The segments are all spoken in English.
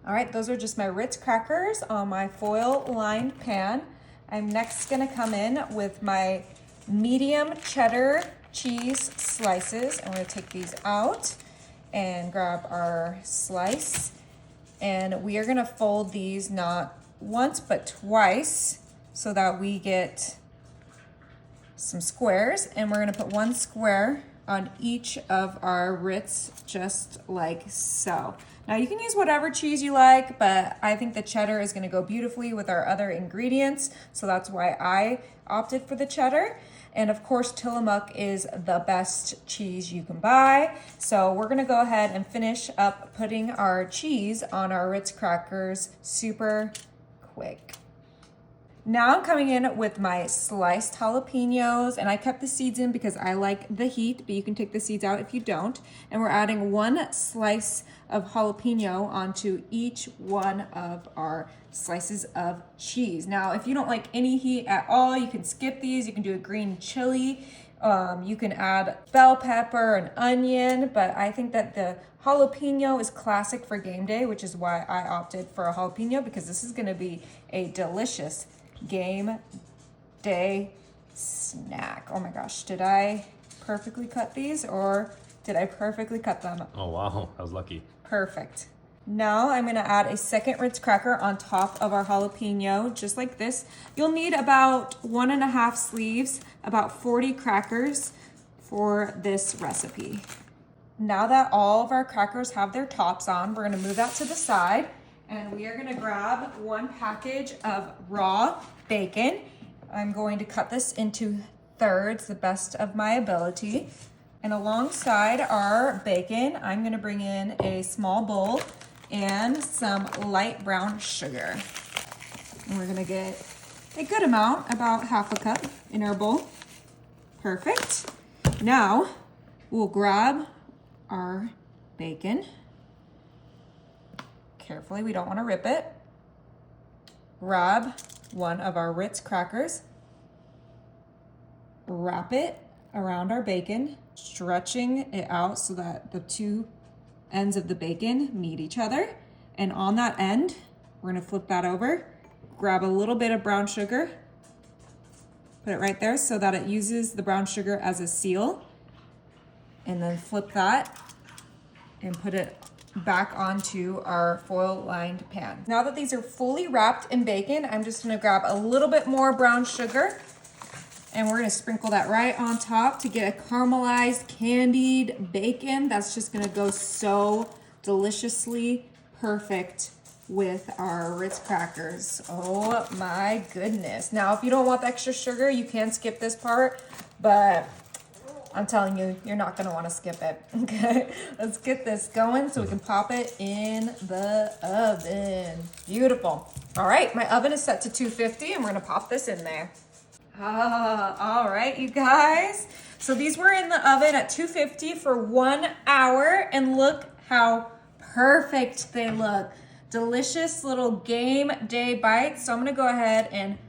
All right, those are just my Ritz crackers on my foil lined pan. I'm next gonna come in with my medium cheddar cheese slices. I'm gonna take these out and grab our slice. And we are gonna fold these not once, but twice so that we get some squares. And we're gonna put one square on each of our Ritz, just like so. Now you can use whatever cheese you like, but I think the cheddar is gonna go beautifully with our other ingredients, so that's why I opted for the cheddar. And of course, Tillamook is the best cheese you can buy. So we're gonna go ahead and finish up putting our cheese on our Ritz crackers super quick. Now I'm coming in with my sliced jalapenos, and I kept the seeds in because I like the heat, but you can take the seeds out if you don't. And we're adding one slice of jalapeno onto each one of our slices of cheese. Now, if you don't like any heat at all, you can skip these. You can do a green chili. You can add bell pepper and onion, but I think that the jalapeno is classic for game day, which is why I opted for a jalapeno, because this is gonna be a delicious game day snack. Oh my gosh, did I perfectly cut these, or did I perfectly cut them? Oh wow, I was lucky. Perfect. Now I'm gonna add a second Ritz cracker on top of our jalapeno, just like this. You'll need about 1.5 sleeves, about 40 crackers for this recipe. Now that all of our crackers have their tops on, we're gonna move that to the side. And we are gonna grab one package of raw bacon. I'm going to cut this into thirds, the best of my ability. And alongside our bacon, I'm gonna bring in a small bowl and some light brown sugar. And we're gonna get a good amount, about 1/2 cup in our bowl. Perfect. Now, we'll grab our bacon. Carefully, we don't want to rip it. Grab one of our Ritz crackers, wrap it around our bacon, stretching it out so that the two ends of the bacon meet each other. And on that end, we're gonna flip that over, grab a little bit of brown sugar, put it right there so that it uses the brown sugar as a seal, and then flip that and put it back onto our foil lined pan. Now that these are fully wrapped in bacon, I'm just gonna grab a little bit more brown sugar, and we're gonna sprinkle that right on top to get a caramelized candied bacon. That's just gonna go so deliciously perfect with our Ritz crackers. Oh my goodness. Now, if you don't want the extra sugar, you can skip this part, but I'm telling you, you're not gonna wanna skip it, okay? Let's get this going so we can pop it in the oven. Beautiful. All right, my oven is set to 250 and we're gonna pop this in there. All right, you guys. So these were in the oven at 250 for 1 hour, and look how perfect they look. Delicious little game day bites. So I'm gonna go ahead and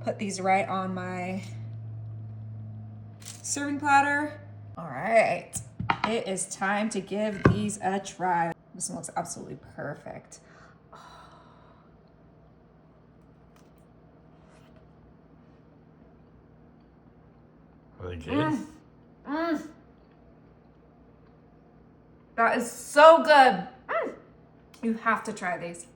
put these right on my serving platter. All right, it is time to give these a try. This one looks absolutely perfect. Are they good? That is so good. You have to try these.